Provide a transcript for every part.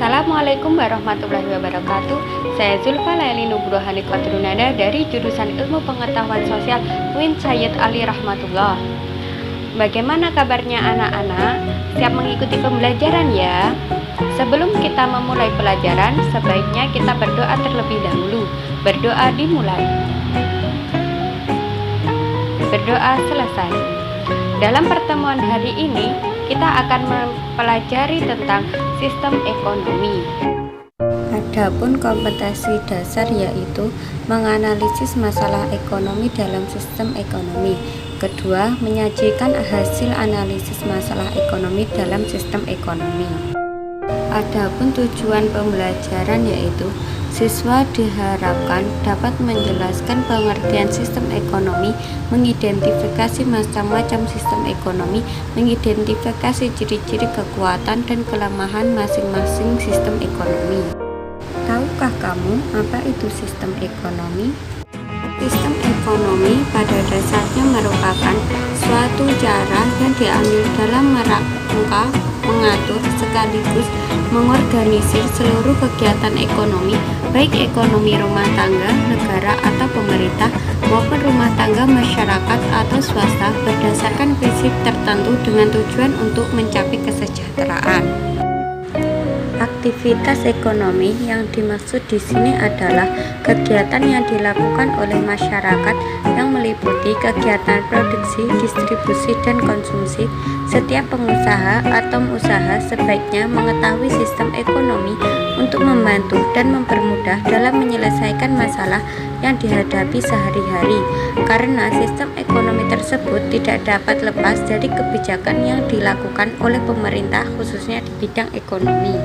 Assalamualaikum warahmatullahi wabarakatuh. Saya Zulfa Laili Nugrohani Qadrunada dari jurusan Ilmu Pengetahuan Sosial UIN Sayyid Ali Rahmatullah. Bagaimana kabarnya anak-anak? Siap mengikuti pembelajaran ya? Sebelum kita memulai pelajaran, sebaiknya kita berdoa terlebih dahulu. Berdoa dimulai. Berdoa selesai. Dalam pertemuan hari ini, kita akan mempelajari tentang sistem ekonomi. Adapun kompetensi dasar yaitu menganalisis masalah ekonomi dalam sistem ekonomi. Kedua, menyajikan hasil analisis masalah ekonomi dalam sistem ekonomi. Adapun tujuan pembelajaran yaitu siswa diharapkan dapat menjelaskan pengertian sistem ekonomi, mengidentifikasi macam-macam sistem ekonomi, mengidentifikasi ciri-ciri kekuatan dan kelemahan masing-masing sistem ekonomi. Tahukah kamu apa itu sistem ekonomi? Sistem ekonomi pada dasarnya merupakan suatu cara yang diambil dalam rangka mengatur sekaligus mengorganisir seluruh kegiatan ekonomi, baik ekonomi rumah tangga, negara atau pemerintah, maupun rumah tangga masyarakat atau swasta berdasarkan prinsip tertentu dengan tujuan untuk mencapai kesejahteraan. Aktivitas ekonomi yang dimaksud di sini adalah kegiatan yang dilakukan oleh masyarakat yang meliputi kegiatan produksi, distribusi, dan konsumsi. Setiap pengusaha atau usaha sebaiknya mengetahui sistem ekonomi untuk membantu dan mempermudah dalam menyelesaikan masalah yang dihadapi sehari-hari, karena sistem ekonomi tersebut tidak dapat lepas dari kebijakan yang dilakukan oleh pemerintah khususnya di bidang ekonomi.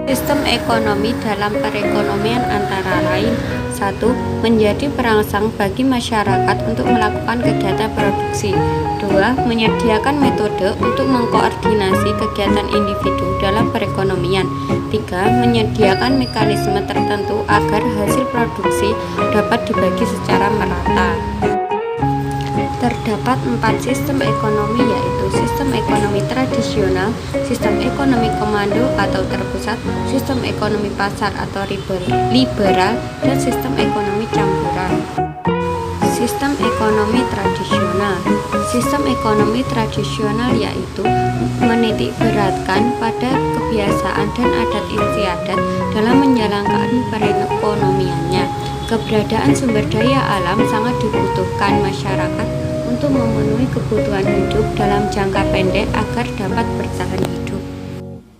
Sistem ekonomi dalam perekonomian antara lain: 1. Menjadi perangsang bagi masyarakat untuk melakukan kegiatan produksi. 2. Menyediakan metode untuk mengkoordinasi kegiatan individu dalam perekonomian. 3. Menyediakan mekanisme tertentu agar hasil produksi dapat dibagi secara merata. Terdapat 4 sistem ekonomi, yaitu sistem ekonomi tradisional, sistem ekonomi komando atau terpusat, sistem ekonomi pasar atau liberal, dan sistem ekonomi campuran. Sistem ekonomi tradisional. Sistem ekonomi tradisional yaitu menitik beratkan pada kebiasaan dan adat istiadat dalam menjalankan perekonomiannya. Keberadaan sumber daya alam sangat dibutuhkan masyarakat untuk memenuhi kebutuhan hidup dalam jangka pendek agar dapat bertahan hidup.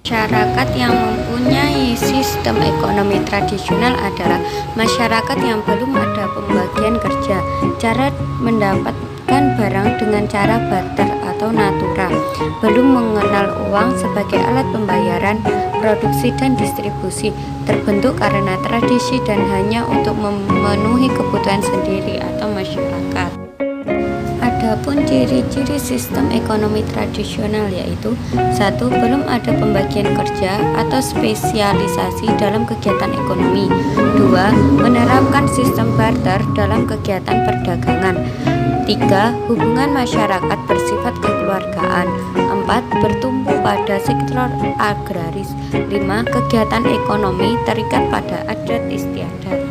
Masyarakat yang mempunyai sistem ekonomi tradisional adalah masyarakat yang belum ada pembagian kerja, cara mendapatkan barang dengan cara barter atau natura, belum mengenal uang sebagai alat pembayaran, produksi dan distribusi, terbentuk karena tradisi dan hanya untuk memenuhi kebutuhan sendiri atau masyarakat. Adapun ciri-ciri sistem ekonomi tradisional yaitu: 1. Belum ada pembagian kerja atau spesialisasi dalam kegiatan ekonomi. 2. Menerapkan sistem barter dalam kegiatan perdagangan. 3. Hubungan masyarakat bersifat kekeluargaan. 4. Bertumbuh pada sektor agraris. 5. Kegiatan ekonomi terikat pada adat istiadat.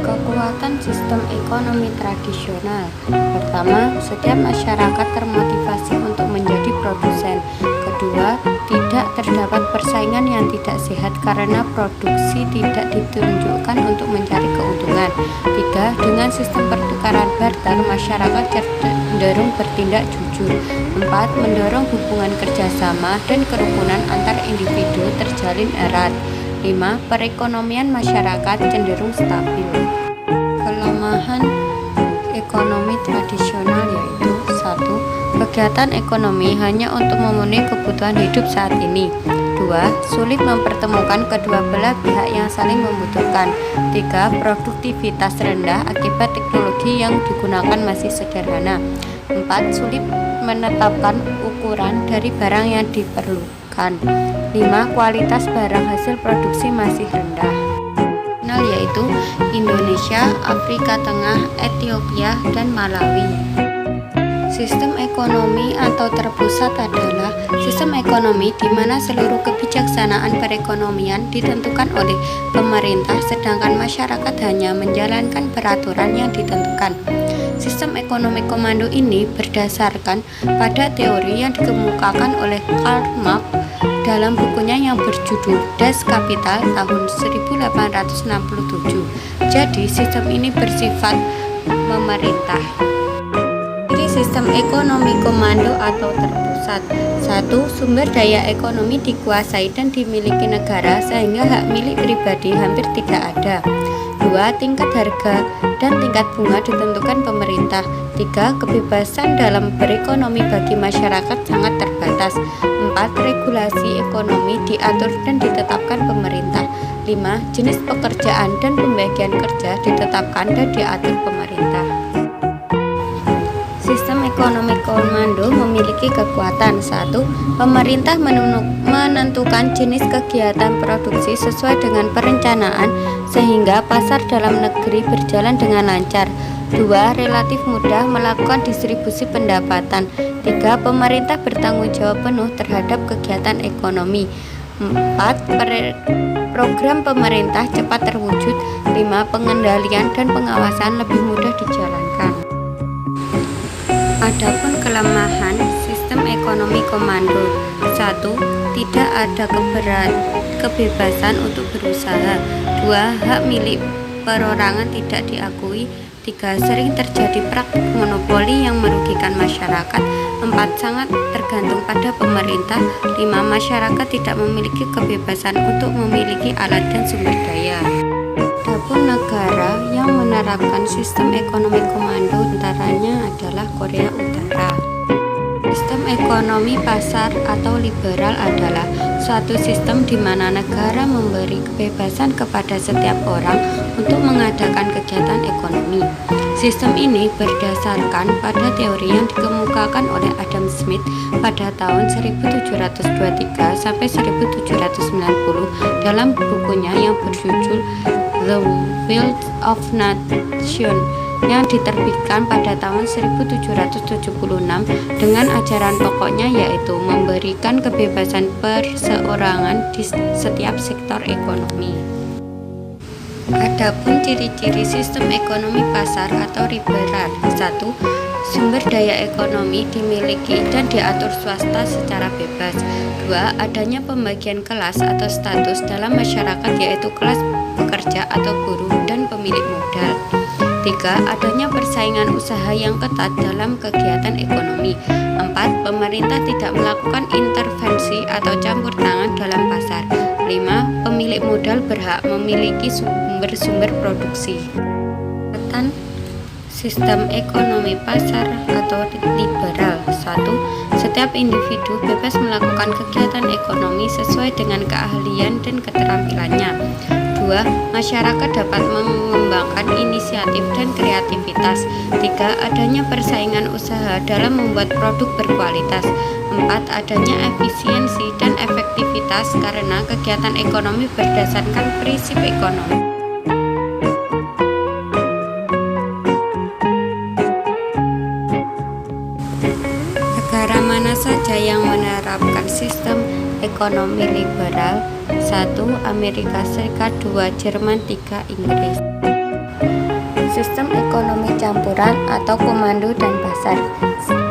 Kekuatan sistem ekonomi tradisional. Pertama, setiap masyarakat termotivasi untuk menjadi produsen. Kedua, tidak terdapat persaingan yang tidak sehat karena produksi tidak ditunjukkan untuk mencari keuntungan. Tiga, dengan sistem pertukaran barter, masyarakat cenderung bertindak jujur. 4. Mendorong hubungan kerjasama dan kerukunan antar individu terjalin erat. 5. Perekonomian masyarakat cenderung stabil. Kelemahan ekonomi tradisional yaitu: 1. Kegiatan ekonomi hanya untuk memenuhi kebutuhan hidup saat ini. 2. Sulit mempertemukan kedua belah pihak yang saling membutuhkan. 3. Produktivitas rendah akibat teknologi yang digunakan masih sederhana. 4. Sulit menetapkan ukuran dari barang yang diperlukan. 5. Kualitas barang hasil produksi masih rendah. Yaitu Indonesia, Afrika Tengah, Ethiopia, dan Malawi. Sistem ekonomi atau terpusat adalah sistem ekonomi di mana seluruh kebijaksanaan perekonomian ditentukan oleh pemerintah, sedangkan masyarakat hanya menjalankan peraturan yang ditentukan. Sistem ekonomi komando ini berdasarkan pada teori yang dikemukakan oleh Karl Marx dalam bukunya yang berjudul Das Kapital tahun 1867. Jadi, sistem ini bersifat memerintah. Sistem ekonomi komando atau terpusat. 1. Sumber daya ekonomi dikuasai dan dimiliki negara sehingga hak milik pribadi hampir tidak ada. 2. Tingkat harga dan tingkat bunga ditentukan pemerintah. 3. Kebebasan dalam berekonomi bagi masyarakat sangat terbatas. 4. Regulasi ekonomi diatur dan ditetapkan pemerintah. 5. Jenis pekerjaan dan pembagian kerja ditetapkan dan diatur pemerintah. Sistem ekonomi komando memiliki kekuatan. 1. Pemerintah menentukan jenis kegiatan produksi sesuai dengan perencanaan sehingga pasar dalam negeri berjalan dengan lancar. 2. Relatif mudah melakukan distribusi pendapatan. 3. Pemerintah bertanggung jawab penuh terhadap kegiatan ekonomi. 4. Program pemerintah cepat terwujud. 5. Pengendalian dan pengawasan lebih mudah dijalankan. Adapun kelemahan sistem ekonomi komando. 1. Tidak ada kebebasan untuk berusaha. 2. Hak milik perorangan tidak diakui. 3. Sering terjadi praktik monopoli yang merugikan masyarakat. 4. Sangat tergantung pada pemerintah. 5. Masyarakat tidak memiliki kebebasan untuk memiliki alat dan sumber daya. Adapun negara yang menerapkan sistem ekonomi komando antaranya adalah Korea Utara. Sistem ekonomi pasar atau liberal adalah suatu sistem di mana negara memberi kebebasan kepada setiap orang untuk mengadakan kegiatan ekonomi. Sistem ini berdasarkan pada teori yang dikemukakan oleh Adam Smith pada tahun 1723 sampai 1790 dalam bukunya yang berjudul The Will of Nation yang diterbitkan pada tahun 1776 dengan ajaran pokoknya yaitu memberikan kebebasan perseorangan di setiap sektor ekonomi. Adapun ciri-ciri sistem ekonomi pasar atau liberal. 1. Sumber daya ekonomi dimiliki dan diatur swasta secara bebas. 2. Adanya pembagian kelas atau status dalam masyarakat yaitu kelas pekerja atau buruh dan pemilik modal. 3. Adanya persaingan usaha yang ketat dalam kegiatan ekonomi. 4. Pemerintah tidak melakukan intervensi atau campur tangan dalam pasar. 5. Pemilik modal berhak memiliki sumber-sumber produksi. Sistem ekonomi pasar atau liberal. 1. Setiap individu bebas melakukan kegiatan ekonomi sesuai dengan keahlian dan keterampilannya. 2. Masyarakat dapat mengembangkan inisiatif dan kreativitas. 3. Adanya persaingan usaha dalam membuat produk berkualitas. 4. Adanya efisiensi dan efektivitas karena kegiatan ekonomi berdasarkan prinsip ekonomi. Negara mana saja yang menerapkan sistem ekonomi liberal? 1. Amerika Serikat. 2. Jerman. 3. Inggris. Sistem ekonomi campuran atau komando dan pasar,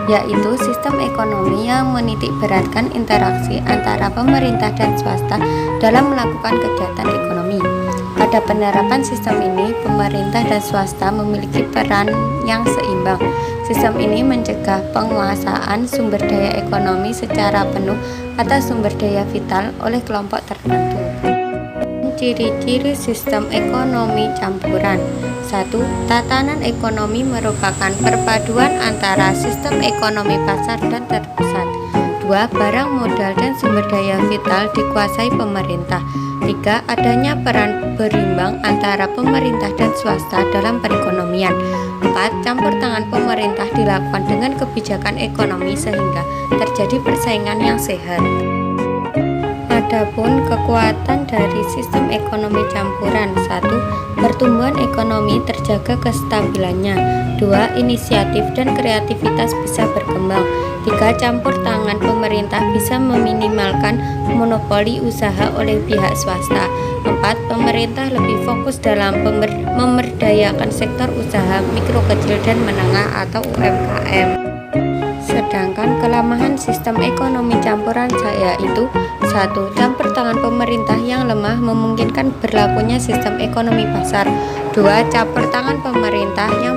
yaitu sistem ekonomi yang menitik beratkan interaksi antara pemerintah dan swasta dalam melakukan kegiatan ekonomi. Pada penerapan sistem ini, pemerintah dan swasta memiliki peran yang seimbang. Sistem ini mencegah penguasaan sumber daya ekonomi secara penuh atas sumber daya vital oleh kelompok tertentu. Ciri-ciri sistem ekonomi campuran. 1. Tatanan ekonomi merupakan perpaduan antara sistem ekonomi pasar dan terpusat. 2. Barang modal dan sumber daya vital dikuasai pemerintah. 3. Adanya peran berimbang antara pemerintah dan swasta dalam perekonomian. 4. Campur tangan pemerintah dilakukan dengan kebijakan ekonomi sehingga terjadi persaingan yang sehat. Adapun kekuatan dari sistem ekonomi campuran. 1. Pertumbuhan ekonomi terjaga kestabilannya. 2. Inisiatif dan kreativitas bisa berkembang. 3. Campur tangan pemerintah bisa meminimalkan monopoli usaha oleh pihak swasta. 4. Pemerintah lebih fokus dalam memberdayakan sektor usaha mikro, kecil, dan menengah atau UMKM. Sedangkan kelemahan sistem ekonomi campuran yaitu 1. Campur tangan pemerintah yang lemah memungkinkan berlakunya sistem ekonomi pasar. 2. Campur tangan pemerintah yang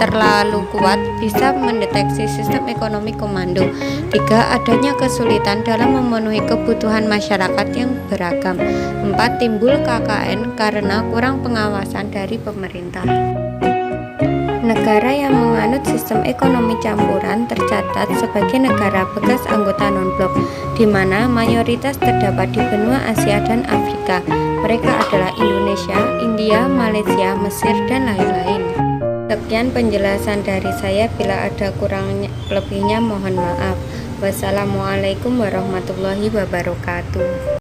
terlalu kuat bisa mendeteksi sistem ekonomi komando. 3. Adanya kesulitan dalam memenuhi kebutuhan masyarakat yang beragam. 4. Timbul KKN karena kurang pengawasan dari pemerintah. Negara yang menganut sistem ekonomi campuran tercatat sebagai negara bekas anggota non-blok, di mana mayoritas terdapat di benua Asia dan Afrika. Mereka adalah Indonesia, India, Malaysia, Mesir, dan lain-lain. Sekian penjelasan dari saya, bila ada kurang lebihnya mohon maaf. Wassalamualaikum warahmatullahi wabarakatuh.